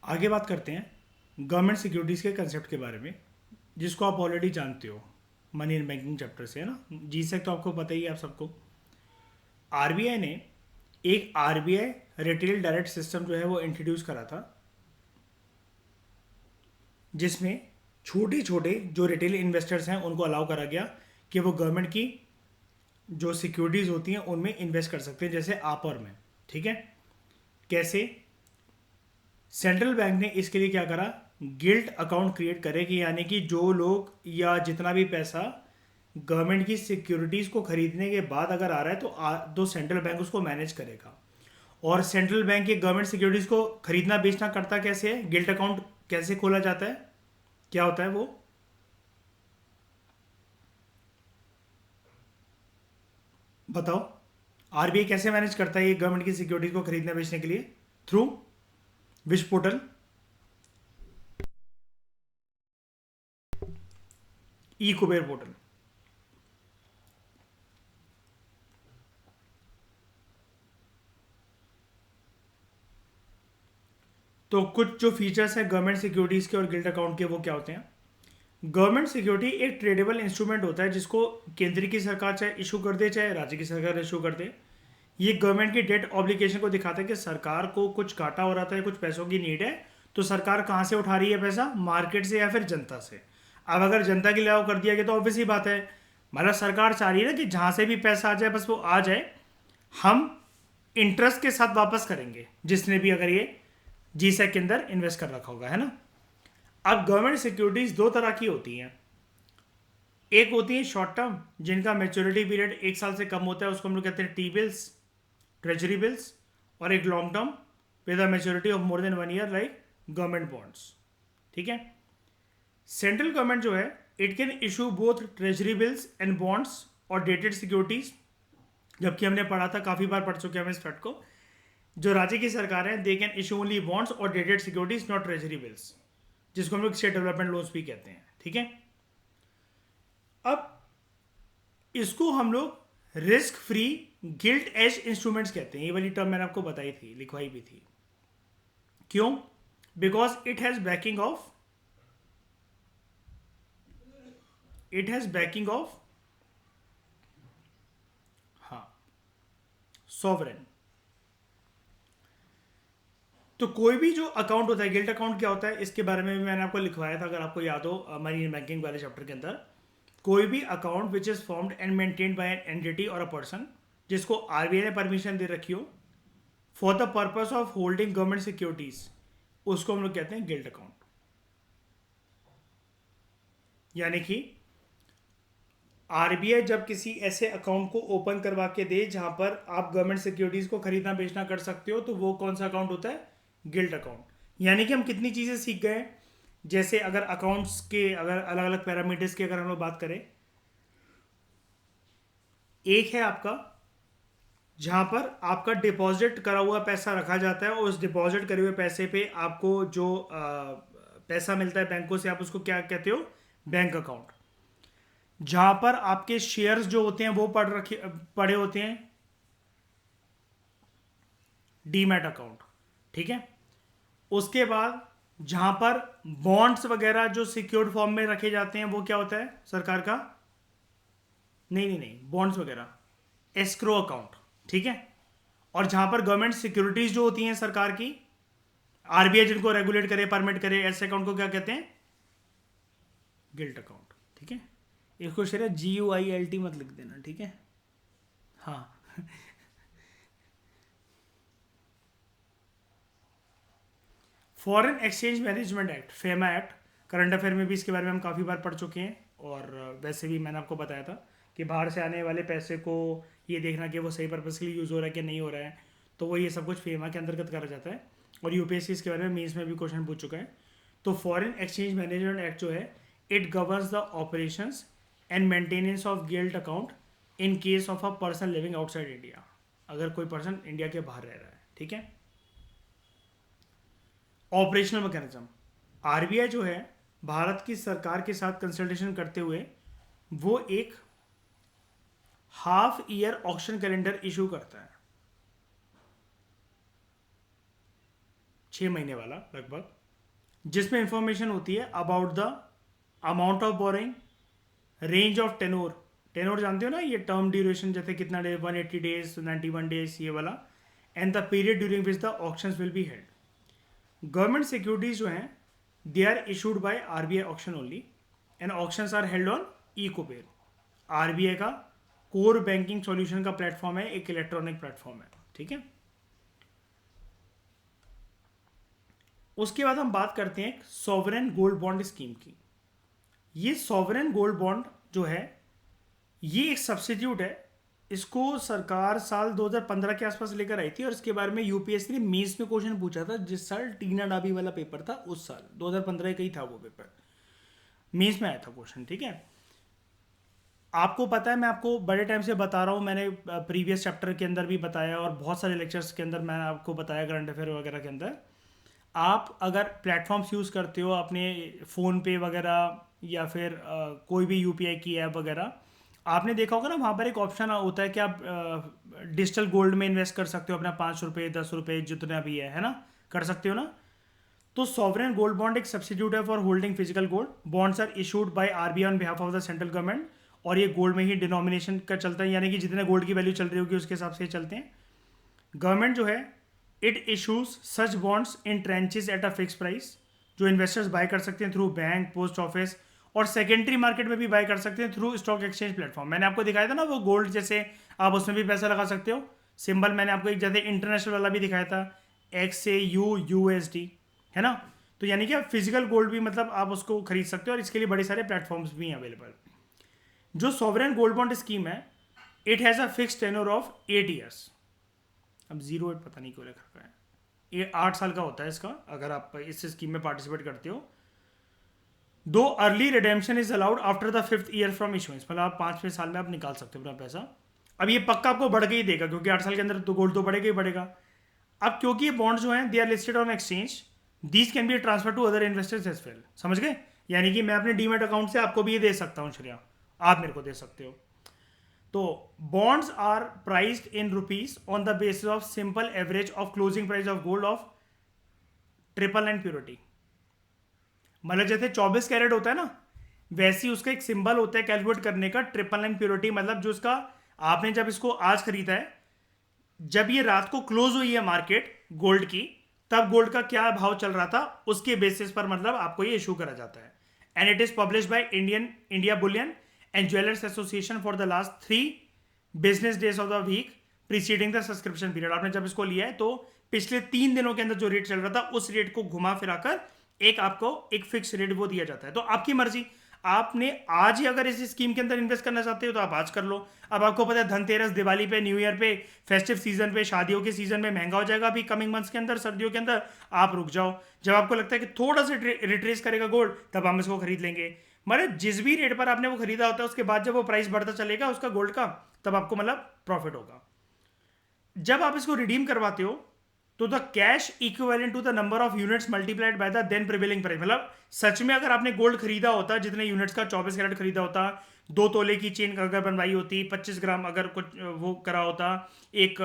आगे बात करते हैं गवर्नमेंट सिक्योरिटीज़ के कंसेप्ट के बारे में, जिसको आप ऑलरेडी जानते हो मनी इन बैंकिंग चैप्टर से, है ना। जी से तो आपको पता ही है आप सबको। आरबीआई ने एक आरबीआई रिटेल डायरेक्ट सिस्टम जो है वो इंट्रोड्यूस करा था, जिसमें छोटे छोटे जो रिटेल इन्वेस्टर्स हैं उनको अलाउ करा गया कि वो गवर्नमेंट की जो सिक्योरिटीज़ होती हैं उनमें इन्वेस्ट कर सकते हैं, जैसे आप और मैं। ठीक है। कैसे? सेंट्रल बैंक ने इसके लिए क्या करा, गिल्ट अकाउंट क्रिएट करे कि यानी कि जो लोग या जितना भी पैसा गवर्नमेंट की सिक्योरिटीज़ को खरीदने के बाद अगर आ रहा है तो सेंट्रल बैंक उसको मैनेज करेगा। और सेंट्रल बैंक ये गवर्नमेंट सिक्योरिटीज़ को खरीदना बेचना करता कैसे है, गिल्ट अकाउंट कैसे खोला जाता है, क्या होता है वो, बताओ। आरबीआई कैसे मैनेज करता है ये गवर्नमेंट की सिक्योरिटीज़ को खरीदने बेचने के लिए? थ्रू विश पोर्टल, ई कुबेर पोर्टल। तो कुछ जो फीचर्स हैं गवर्नमेंट सिक्योरिटीज़ के और गिल्ट अकाउंट के, वो क्या होते हैं? गवर्नमेंट सिक्योरिटी एक ट्रेडेबल इंस्ट्रूमेंट होता है जिसको केंद्र की सरकार चाहे इशू कर दे चाहे राज्य की सरकार इशू कर दे। ये गवर्नमेंट की डेट ऑब्लिगेशन को दिखाता है कि सरकार को कुछ घाटा हो रहा था या कुछ पैसों की नीड है, तो सरकार कहाँ से उठा रही है पैसा, मार्केट से या फिर जनता से। अब अगर जनता के लिए अलाउ कर दिया गया तो ऑब्वियस ही बात है, मतलब सरकार चाह रही है ना कि जहाँ से भी पैसा आ जाए बस वो आ जाए, हम इंटरेस्ट के साथ वापस करेंगे जिसने भी अगर ये जीसेक के अंदर इन्वेस्ट कर रखा होगा, है ना। अब गवर्नमेंट सिक्योरिटीज दो तरह की होती हैं। एक होती है शॉर्ट टर्म, जिनका मेच्योरिटी पीरियड 1 साल से कम होता है, उसको हम लोग कहते हैं टी बिल्स, ट्रेजरी बिल्स। और एक long term with a maturity of more than 1 year, like government bonds. ठीक है। सेंट्रल गवर्नमेंट जो है it can issue both treasury bills and bonds और डेटेड सिक्योरिटीज, जबकि हमने पढ़ा था, काफ़ी बार पढ़ चुके हैं हम इस फैक्ट को। जो राज्य की सरकार है they can issue only bonds और dated securities, not treasury bills, जिसको हम लोग स्टेट डेवलपमेंट लोन्स भी कहते हैं। ठीक है। अब इसको हम लोग risk free gilt edge instruments कहते हैं। ये वाली टर्म मैंने आपको बताई थी, लिखवाई भी थी। क्यों? Because it has banking of हाँ, सॉवरेन। तो कोई भी जो अकाउंट होता है, गिल्ट अकाउंट क्या होता है इसके बारे में भी मैंने आपको लिखवाया था, अगर आपको याद हो मनी इन बैंकिंग वाले चैप्टर के अंदर। कोई भी account which is formed and maintained by an entity और अ पर्सन जिसको आरबीआई ने परमिशन दे रखी हो for the purpose of holding government securities, उसको हम लोग कहते हैं गिल्ट अकाउंट। यानी कि आरबीआई जब किसी ऐसे अकाउंट को ओपन करवा के दे जहां पर आप गवर्नमेंट सिक्योरिटीज को खरीदना बेचना कर सकते हो, तो वो कौन सा अकाउंट होता है? Gilt account. यानी कि हम कितनी चीजें सीख गए। जैसे अगर अकाउंट्स के अगर अलग अलग पैरामीटर्स की अगर हम लोग बात करें, एक है आपका जहां पर आपका डिपॉजिट करा हुआ पैसा रखा जाता है और उस डिपॉजिट करे हुए पैसे पे आपको जो पैसा मिलता है बैंकों से, आप उसको क्या कहते हो? Bank account. जहां पर आपके शेयर्स जो होते हैं वो पड़े होते हैं, डीमैट अकाउंट। ठीक है। उसके बाद जहां पर बॉन्ड्स वगैरह जो सिक्योर्ड फॉर्म में रखे जाते हैं वो क्या होता है सरकार का? नहीं नहीं नहीं, बॉन्ड्स वगैरह एस्क्रो अकाउंट। ठीक है। और जहां पर गवर्नमेंट सिक्योरिटीज जो होती हैं सरकार की, आरबीआई जिनको रेगुलेट करे परमिट करे, ऐसे अकाउंट को क्या कहते हैं? Gilt account. ठीक है। इसको शायद GUILT मत लिख देना, ठीक है। हाँ। Foreign exchange management act, FEMA act, current affair में भी इसके बारे में हम काफ़ी बार पढ़ चुके हैं। और वैसे भी मैंने आपको बताया था कि बाहर से आने वाले पैसे को ये देखना कि वो सही पर्पज़ के लिए यूज़ हो रहा है कि नहीं हो रहा है, तो वो ये सब कुछ फेमा के अंतर्गत करा जाता है। और यूपीएससी इसके बारे में मीन्स में भी क्वेश्चन पूछ चुका है। तो फॉरेन एक्सचेंज मैनेजमेंट एक्ट जो है it governs the operations and maintenance of gilt account in case of a person living outside India, अगर कोई पर्सन इंडिया के बाहर रह रहा है। ठीक है। ऑपरेशनल मैकेनिज्म, आरबीआई जो है भारत की सरकार के साथ कंसल्टेशन करते हुए वो एक half year auction calendar issue करता है। 6 महीने वाला लगभग, जिसमें इंफॉर्मेशन होती है about the amount of boring, range of tenure, tenure जानते हो ना, ये टर्म ड्यूरेशन, जैसे कितना डे, 180 डेज, 91 डेज, ये वाला, and the period during which the auction will be held. Government securities जो हैं they are issued by RBI auction only, and auctions are held on e-Kuber. RBI का कोर बैंकिंग सॉल्यूशन का platform है, एक electronic platform है, ठीक है। उसके बाद हम बात करते हैं सॉवरेन गोल्ड बॉन्ड स्कीम की। ये सॉवरेन गोल्ड बॉन्ड जो है ये एक सब्सिट्यूट है, इसको सरकार साल 2015 के आसपास लेकर आई थी, और इसके बारे में यूपीएससी ने मेंस में क्वेश्चन पूछा था जिस साल टीना डाबी वाला पेपर था, उस साल 2015 का ही था वो पेपर, मेंस में आया था क्वेश्चन, ठीक है। आपको पता है, मैं आपको बड़े टाइम से बता रहा हूँ, मैंने प्रीवियस चैप्टर के अंदर भी बताया और बहुत सारे लेक्चर्स के अंदर मैंने आपको बताया, करंट अफेयर वगैरह के अंदर। आप अगर प्लेटफॉर्म्स यूज़ करते हो अपने फ़ोन पे वगैरह या फिर कोई भी यूपीआई की ऐप वगैरह, आपने देखा होगा ना, वहाँ पर एक ऑप्शन होता है कि आप डिजिटल गोल्ड में इन्वेस्ट कर सकते हो अपना 5 रुपये 10 रुपये जितना भी है ना, कर सकते हो ना। तो सॉवरेन गोल्ड बॉन्ड एक सब्सिट्यूट है for holding physical gold. Bonds are issued by RBI on behalf of the central government, और ये गोल्ड में ही डिनोमिनेशन का चलता है, यानी कि जितने गोल्ड की वैल्यू चल रही होगी उसके हिसाब से चलते हैं। गवर्नमेंट जो है it issues such bonds in trenches at a fix price, जो इन्वेस्टर्स बाय कर सकते हैं थ्रू बैंक, पोस्ट ऑफिस, और सेकेंडरी मार्केट में भी बाय कर सकते हैं थ्रू स्टॉक एक्सचेंज प्लेटफॉर्म। मैंने आपको दिखाया था ना वो गोल्ड जैसे, आप उसमें भी पैसा लगा सकते हो। सिंबल मैंने आपको एक जैसे इंटरनेशनल वाला भी दिखाया था, XAUUSD, है ना। तो यानी कि आप फिजिकल गोल्ड भी मतलब आप उसको खरीद सकते हो, और इसके लिए बड़े सारे प्लेटफॉर्म्स भी हैं अवेलेबल। जो सॉवरेन गोल्ड बॉन्ड स्कीम है it has a fix tenure of 8 years. अब 08 पता नहीं क्यों लिखा है, ये 8 साल का होता है इसका, अगर आप इस स्कीम में पार्टिसिपेट करते हो। दो early redemption is allowed after the 5th year from issuance, मतलब आप 5वें साल में आप निकाल सकते हो अपना पैसा। अब ये पक्का आपको बढ़ के ही देगा, क्योंकि 8 साल के अंदर तो गोल्ड तो बढ़ेगा ही बढ़ेगा। अब क्योंकि ये बॉन्ड्स जो हैं they are listed on exchange, these can be transfer to other investors as well, समझ गए। यानी कि मैं अपने डीमेट अकाउंट से आपको भी ये दे सकता हूँ श्रेया, आप मेरे को दे सकते हो। तो bonds are priced in rupees on the basis of simple average of closing price of gold of 999 purity. मतलब जैसे 24 कैरेट होता है ना, वैसे ही उसका एक सिंबल होता है कैलकुलेट करने का, 999 प्योरिटी, मतलब जो उसका आपने जब इसको आज खरीदा है, जब ये रात को क्लोज हुई है मार्केट गोल्ड की, तब गोल्ड का क्या भाव चल रहा था उसके बेसिस पर मतलब आपको ये इशू करा जाता है। And it is publish by India bullion and jewellers association for the last 3 business days of the week preceding the subscription period. आपने जब इसको लिया है तो पिछले 3 दिनों के अंदर जो रेट चल रहा था उस रेट को घुमा फिराकर एक आपको एक फिक्स रेट वो दिया जाता है। तो आपकी मर्जी, आपने आज ही अगर इस स्कीम के अंदर इन्वेस्ट करना चाहते हो तो आप आज कर लो। अब आपको पता है धनतेरस, दिवाली पे, न्यू ईयर पे, फेस्टिव सीजन पे, शादियों के सीजन में महंगा हो जाएगा अभी कमिंग मंथ्स के अंदर, सर्दियों के अंदर। आप रुक जाओ, जब आपको लगता है कि थोड़ा सा रिट्रेस करेगा गोल्ड तब हम इसको खरीद लेंगे। मतलब जिस भी रेट पर आपने वो खरीदा होता है उसके बाद जब वो प्राइस बढ़ता चलेगा उसका गोल्ड का, तब आपको मतलब प्रॉफिट होगा। जब आप इसको रिडीम करवाते हो तो the cash equivalent to the number of units multiplied by the then prevailing price. मतलब सच में अगर आपने गोल्ड खरीदा होता, जितने यूनिट्स का 24 कैरेट खरीदा होता, 2 तोले की चेन अगर बनवाई होती, 25 ग्राम अगर कुछ वो करा होता, एक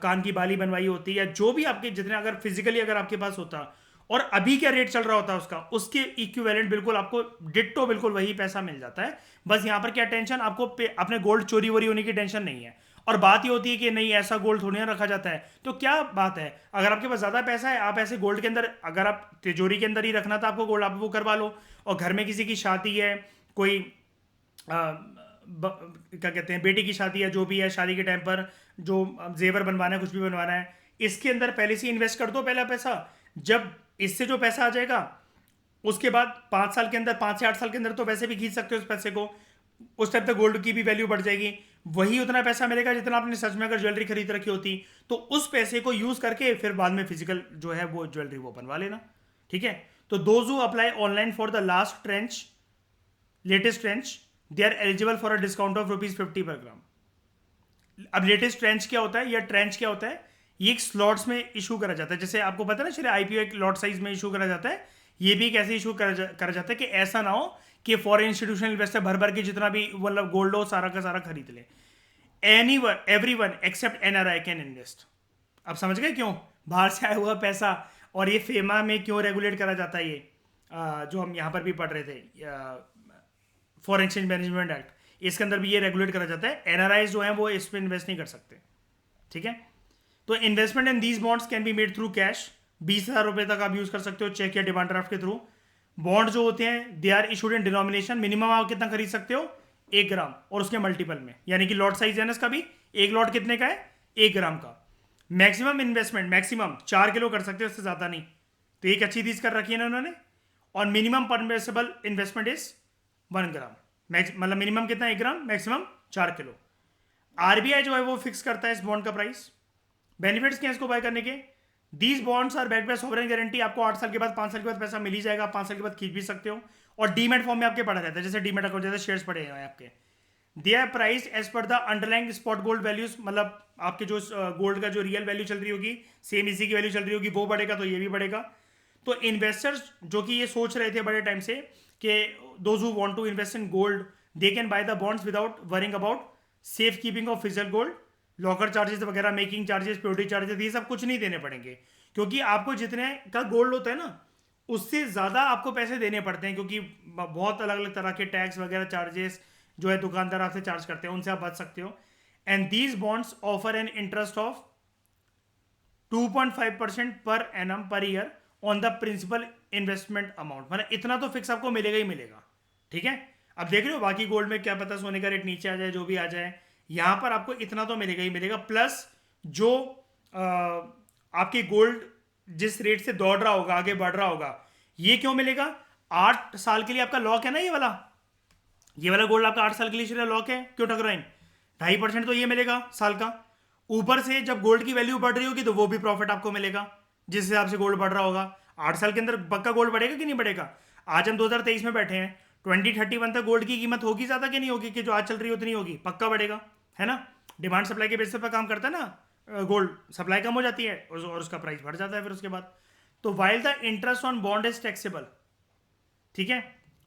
कान की बाली बनवाई होती, या जो भी आपके जितने अगर फिजिकली अगर आपके पास होता, और अभी क्या रेट चल रहा होता उसका, उसके इक्विवेलेंट बिल्कुल आपको डिट्टो बिल्कुल वही पैसा मिल जाता है। बस यहाँ पर क्या टेंशन, आपको अपने गोल्ड चोरी वोरी होने की टेंशन नहीं है। और बात ये होती है कि नहीं ऐसा गोल्ड थोड़ी ना रखा जाता है, तो क्या बात है, अगर आपके पास ज़्यादा पैसा है आप ऐसे गोल्ड के अंदर, अगर आप तिजोरी के अंदर ही रखना था आपको गोल्ड, आप वो करवा लो। और घर में किसी की शादी है, कोई क्या कहते हैं बेटी की शादी है, जो भी है, शादी के टाइम पर जो जेवर बनवाना है, कुछ भी बनवाना है, इसके अंदर पहले से इन्वेस्ट कर दो पहला पैसा। जब इससे जो पैसा आ जाएगा उसके बाद 5 साल के अंदर, 5 से 8 साल के अंदर तो वैसे भी खींच सकते हो उस पैसे को, उस टाइम तक गोल्ड की भी वैल्यू बढ़ जाएगी, वही उतना पैसा मिलेगा जितना आपने सच में अगर ज्वेलरी खरीद रखी होती। तो उस पैसे को यूज करके फिर बाद में फिजिकल जो है वो ज्वेलरी वो बनवा लेना, ठीक है। तो those who apply online for the last tranche, latest tranche, they are eligible for a discount of ₹50 per ग्राम। अब लेटेस्ट ट्रेंच क्या होता है या ट्रेंच क्या होता है, ये एक स्लॉट्स में इशू करा जाता है। जैसे आपको पता है ना, चलिए आईपीओ एक लॉट साइज में इशू करा जाता है, ये भी एक ऐसे इशू करा जाता है कि ऐसा ना हो कि फॉरेन इंस्टीट्यूशनल इन्वेस्टर भर भर के जितना भी मतलब गोल्ड हो सारा का सारा खरीद ले। Everyone except NRI can invest. अब समझ गए क्यों, बाहर से आया हुआ पैसा और ये फेमा में क्यों रेगुलेट करा जाता है, ये जो हम यहाँ पर भी पढ़ रहे थे, फॉरेन एक्सचेंज मैनेजमेंट एक्ट, इसके अंदर भी ये रेगुलेट करा जाता है। एनआरआई जो है वो इस पर इन्वेस्ट नहीं कर सकते, ठीक है। तो investment in these bonds can be made through cash, 20,000 रुपये तक आप यूज कर सकते हो चेक या डिमांड ड्राफ्ट के थ्रू। बॉन्ड जो होते हैं they are issued in denomination, minimum आप कितना खरीद सकते हो, 1 ग्राम, और उसके मल्टीपल में, यानी कि लॉट साइज है ना इसका भी, एक लॉट कितने का है, 1 ग्राम का। मैक्सिमम इन्वेस्टमेंट मैक्सिमम 4 किलो कर सकते हो, उससे ज्यादा नहीं। तो एक अच्छी चीज कर रखी है ना उन्होंने। और मिनिमम परमिसेबल इन्वेस्टमेंट इज 1 ग्राम, मतलब मिनिमम कितना 1 ग्राम, मैक्सिमम 4 किलो। आरबीआई जो है वो फिक्स करता है इस बॉन्ड का प्राइस। बेनिफिट्स क्या है इसको बाय करने के, these bonds are backed by sovereign guarantee, आपको 8 साल के बाद 5 साल के बाद पैसा मिल ही जाएगा, 5 साल के बाद खींच भी सकते हो। और डीमेट फॉर्म में आपके पड़ा रहता है, जैसे डीमेट अकाउंट जैसे शेयर्स पड़े हुए हैं आपके। They are priced as per the underlying spot gold values, मतलब आपके जो गोल्ड का जो रियल वैल्यू चल रही होगी, सेम इसी की वैल्यू चल रही होगी, वो बढ़ेगा तो ये भी बढ़ेगा। तो इन्वेस्टर्स जो कि ये सोच रहे थे बड़े टाइम से कि those who want to invest in gold they can buy the bonds without worrying about safe keeping of physical gold, locker charges वगैरह, मेकिंग चार्जेस, प्योरिटी चार्जेस, ये सब कुछ नहीं देने पड़ेंगे। क्योंकि आपको जितने का गोल्ड होता है ना, उससे ज़्यादा आपको पैसे देने पड़ते हैं, क्योंकि बहुत अलग अलग तरह के टैक्स वगैरह चार्जेस जो है दुकानदार आपसे चार्ज करते हैं, उनसे आप बच सकते हो। And these bonds offer an interest of 2.5% per annum per year on the principal investment amount, मतलब इतना तो फिक्स आपको मिलेगा ही मिलेगा, ठीक है। अब देख रहे हो बाकी गोल्ड में क्या पता सोने का रेट नीचे आ जाए, जो भी आ जाए, यहां पर आपको इतना तो मिलेगा ही मिलेगा। प्लस जो आपकी गोल्ड जिस रेट से दौड़ रहा होगा, आगे बढ़ रहा होगा, ये क्यों मिलेगा, 8 साल के लिए आपका लॉक है ना, ये वाला गोल्ड आपका 8 साल के लिए लॉक है, क्यों ठकराइन, 2.5% तो ये मिलेगा साल का। ऊपर से जब गोल्ड की वैल्यू बढ़ रही होगी तो वो भी प्रॉफिट आपको मिलेगा, जिस हिसाब से गोल्ड बढ़ रहा होगा। 8 साल के अंदर पक्का गोल्ड बढ़ेगा कि नहीं बढ़ेगा। आज हम 2023 में बैठे हैं, 2031 तक गोल्ड की कीमत होगी ज्यादा कि नहीं होगी, कि जो आज चल रही है उतनी होगी, पक्का बढ़ेगा, है ना। डिमांड सप्लाई के बेसिस पर काम करता है ना गोल्ड, सप्लाई कम हो जाती है और उसका प्राइस बढ़ जाता है फिर उसके बाद। तो while the interest on bond is taxable, ठीक है,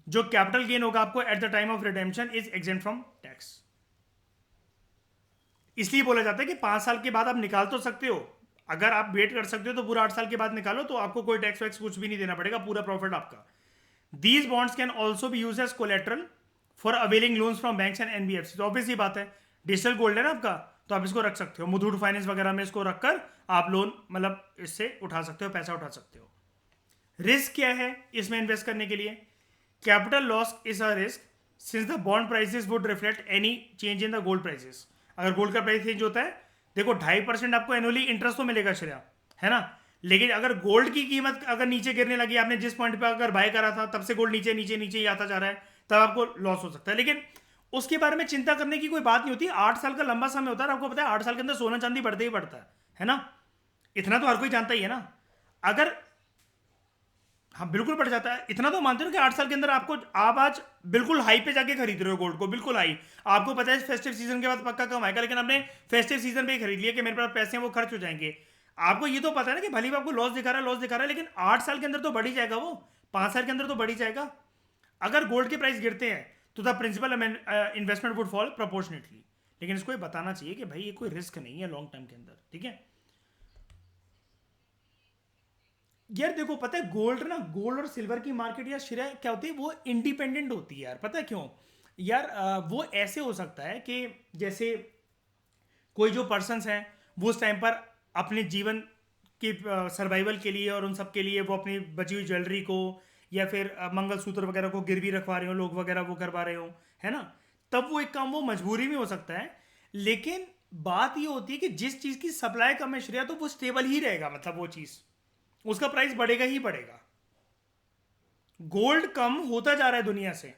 जो कैपिटल गेन होगा आपको at the time of redemption is exempt from tax. इसलिए बोला जाता है कि 5 साल के बाद आप निकाल तो सकते हो, अगर आप वेट कर सकते हो तो पूरा 8 साल के बाद निकालो, तो आपको कोई टैक्स वैक्स कुछ भी नहीं देना पड़ेगा, पूरा प्रॉफिट आपका। These bonds can also be use as collateral for availing loans from banks and NBFC. तो ऑब्वियस ही बात है, डिजिटल गोल्ड है ना आपका, तो आप इसको रख सकते हो, मुथूट फाइनेंस वगैरह में इसको रखकर आप लोन मतलब इससे उठा सकते हो, पैसा उठा सकते हो। रिस्क क्या है इसमें इन्वेस्ट करने के लिए, capital loss is a risk since the bond prices would reflect any change in the gold prices. अगर गोल्ड का प्राइस चेंज होता है, देखो 2.5% आपको एनुअली इंटरेस्ट तो मिलेगा श्रेया, है ना, लेकिन अगर गोल्ड की कीमत अगर नीचे गिरने लगी, आपने जिस पॉइंट पे अगर बाय करा था तब से गोल्ड नीचे नीचे नीचे ही आता जा रहा है, तब आपको लॉस हो सकता है। लेकिन उसके बारे में चिंता करने की कोई बात नहीं होती, 8 साल का लंबा समय होता है, आपको पता है 8 साल के अंदर सोना चांदी बढ़ते ही बढ़ता है ना, इतना तो हर कोई जानता ही है ना। अगर हाँ बिल्कुल बढ़ जाता है, इतना तो मानते हो कि 8 साल के अंदर आपको, आप आज बिल्कुल हाई पे जाके खरीद रहे हो गोल्ड को, बिल्कुल हाई, आपको पता है फेस्टिव सीजन के बाद पक्का कम आएगा, लेकिन आपने फेस्टिव सीजन पे ही खरीद लिया कि मेरे पास पैसे हैं वो खर्च हो जाएंगे। आपको ये तो पता है ना कि भले ही आपको लॉस दिखा रहा है, लेकिन 8 साल के अंदर तो बढ़ ही जाएगा, वो 5 साल के अंदर तो बढ़ ही जाएगा। अगर गोल्ड के प्राइस गिरते हैं तो the principal investment would fall proportionately, लेकिन इसको ये बताना चाहिए कि भाई ये कोई रिस्क नहीं है लॉन्ग टर्म के अंदर, ठीक है। यार देखो पता है गोल्ड और सिल्वर की मार्केट यार श्रेया क्या होती है, वो इंडिपेंडेंट होती है यार, पता है क्यों यार, वो ऐसे हो सकता है कि जैसे कोई जो पर्सन्स हैं वो उस टाइम पर अपने जीवन के सर्वाइवल के लिए और उन सब के लिए वो अपनी बची हुई ज्वेलरी को या फिर मंगलसूत्र वगैरह को गिरवी रखवा रहे हो, लोग वगैरह वो करवा रहे हो, है ना, तब वो एक काम वो मजबूरी में हो सकता है। लेकिन बात ये होती है कि जिस चीज़ की सप्लाई कम है श्रेया, तो वो स्टेबल ही रहेगा, मतलब वो चीज़ उसका प्राइस बढ़ेगा ही बढ़ेगा। गोल्ड कम होता जा रहा है दुनिया से,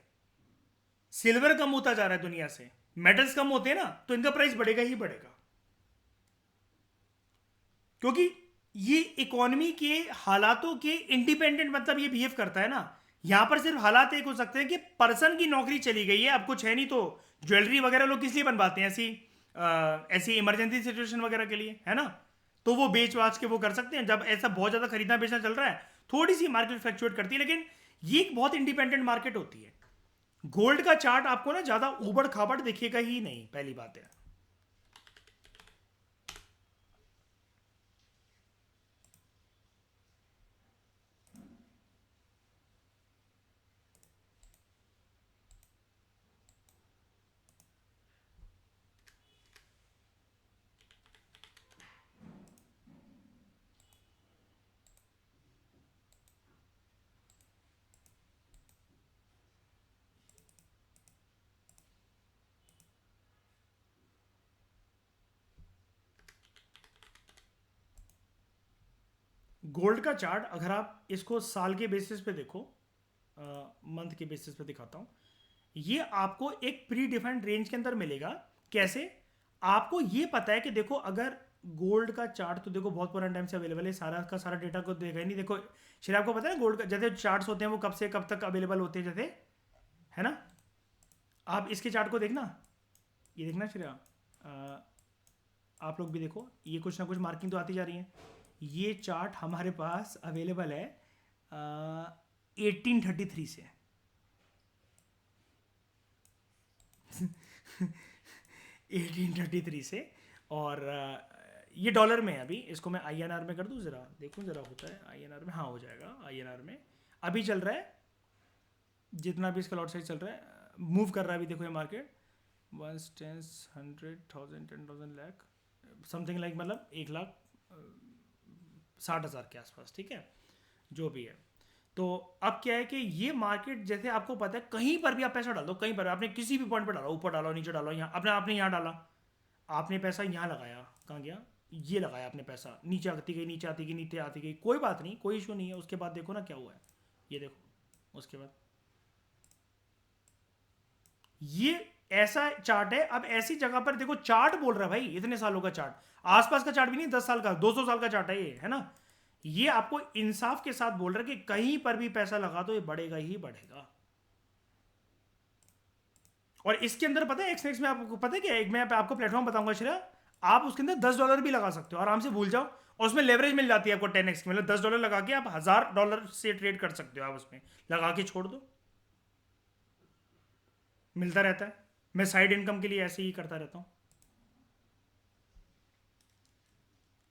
सिल्वर कम होता जा रहा है दुनिया से, मेटल्स कम होते हैं ना, तो इनका प्राइस बढ़ेगा ही बढ़ेगा, क्योंकि ये इकोनॉमी के हालातों के इंडिपेंडेंट मतलब ये बिहेव करता है ना। यहां पर सिर्फ हालात एक हो सकते हैं कि पर्सन की नौकरी चली गई है, अब कुछ है नहीं, तो ज्वेलरी वगैरह लोग किस लिए बनवाते हैं, ऐसी इमरजेंसी सिचुएशन वगैरह के लिए, है ना, तो वो बेच वाच के वो कर सकते हैं। जब ऐसा बहुत ज्यादा खरीदना बेचना चल रहा है, थोड़ी सी मार्केट फ्लक्चुएट करती है, लेकिन ये एक बहुत इंडिपेंडेंट मार्केट होती है। गोल्ड का चार्ट आपको ना ज्यादा उबड़ खाबड़ दिखेगा ही नहीं, पहली बात है। गोल्ड का चार्ट अगर आप इसको साल के बेसिस पे देखो, मंथ के बेसिस पे दिखाता हूँ, ये आपको एक प्री डिफाइंड रेंज के अंदर मिलेगा। कैसे? आपको ये पता है कि देखो अगर गोल्ड का चार्ट तो देखो बहुत पुराने टाइम से अवेलेबल है, सारा का सारा डेटा को देखा ही नहीं। देखो श्रेया, आपको पता है गोल्ड का जैसे चार्ट्स होते हैं वो कब से कब तक अवेलेबल होते हैं, जैसे, है ना? आप इसके चार्ट को देखना, ये देखना श्रेया, आप लोग भी देखो, ये कुछ ना कुछ मार्किंग तो आती जा रही है। ये चार्ट हमारे पास अवेलेबल है 1833 से। 1833 से। और ये डॉलर में है अभी, इसको मैं आईएनआर में कर दूं, ज़रा देखूं, ज़रा होता है आईएनआर में, हाँ हो जाएगा आईएनआर में। अभी चल रहा है जितना भी इसका लॉट साइज चल रहा है, मूव कर रहा है अभी, देखो ये मार्केट 1 10 100 1000 10,000 लाख समथिंग लाइक, मतलब 1,60,000 के आसपास, ठीक है, जो भी है। तो अब क्या है कि ये मार्केट, जैसे आपको पता है कहीं पर भी आप पैसा डाल दो, कहीं पर आपने किसी भी पॉइंट पर डाला, ऊपर डालो नीचे डालो, यहाँ आपने आपने यहाँ डाला, आपने पैसा यहाँ लगाया, कहाँ गया, ये लगाया आपने पैसा, नीचे आती गई नीचे आती गई नीचे आती गई, कोई बात नहीं, कोई इशू नहीं है। उसके बाद देखो ना क्या हुआ है, ये देखो उसके बाद, ये ऐसा चार्ट है। अब ऐसी जगह पर देखो, चार्ट बोल रहा है भाई, इतने सालों का चार्ट, आसपास का चार्ट भी नहीं, 10 साल का 200 साल का चार्ट है ये, है ना? ये आपको इंसाफ के साथ बोल रहा है कि कहीं पर भी पैसा लगा दो ये बढ़ेगा ही बढ़ेगा। और इसके अंदर पता है एक्सनेक्स में, आपको पता है क्या, एक मैं आपको प्लेटफॉर्म बताऊंगा श्रेया, आप उसके अंदर $10 भी लगा सकते हो आराम से, भूल जाओ। और उसमें लेवरेज मिल जाती है आपको 10x की, मतलब $10 लगा के आप $1000 से ट्रेड कर सकते हो, आप उसमें लगा के छोड़ दो, मिलता रहता है। मैं साइड इनकम के लिए ऐसे ही करता रहता हूँ।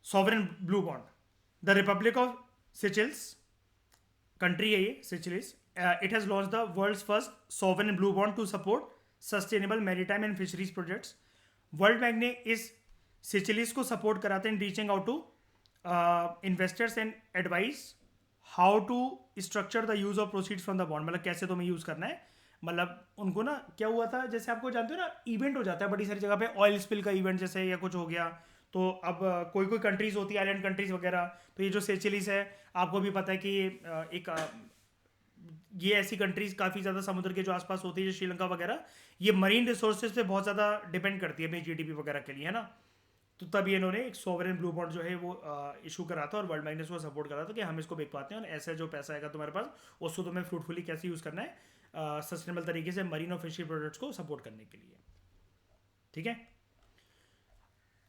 Sovereign blue bond, the Republic of Seychelles, country है ये Seychelles, it has launch the world's first sovereign blue bond to support sustainable maritime and fisheries projects. World Bank ने इस सिचिलिस को सपोर्ट कराते हैं, reaching out to investors and advice how to structure the use of proceeds from the bond, मतलब कैसे तुम्हें use करना है। मतलब उनको ना क्या हुआ था, जैसे आपको जानते हो ना, इवेंट हो जाता है बड़ी सारी जगह पे, ऑयल स्पिल का इवेंट जैसे या कुछ हो गया, तो अब कोई कोई कंट्रीज होती है, आइलैंड कंट्रीज वगैरह, तो ये जो सेचिलिस है, आपको भी पता है कि ये ऐसी कंट्रीज काफ़ी ज़्यादा समुद्र के जो आसपास होती है, जो श्रीलंका वगैरह, ये मरीन रिसोर्सेज पे बहुत ज़्यादा डिपेंड करती है अपनी जीडीपी वगैरह के लिए, है ना? तो तब ये इन्होंने एक सॉवरेन ब्लू बॉन्ड जो है वो इशू करा था, और वर्ल्ड बैंक ने उसको सपोर्ट करा था कि हम इसको बेच पाते हैं, और ऐसा जो पैसा आएगा तुम्हारे पास, उसको तुम्हें फ्रूटफुली कैसे यूज़ करना है सस्टेनेबल तरीके से मरीन और फिशरी प्रोडक्ट्स को सपोर्ट करने के लिए, ठीक है।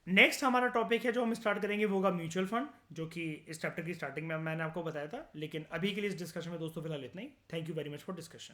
नेक्स्ट हमारा टॉपिक है जो हम स्टार्ट करेंगे वो होगा म्यूचुअल फंड, जो कि इस चैप्टर की स्टार्टिंग में मैंने आपको बताया था। लेकिन अभी के लिए इस डिस्कशन में दोस्तों फिलहाल इतना ही। Thank you very much for discussion.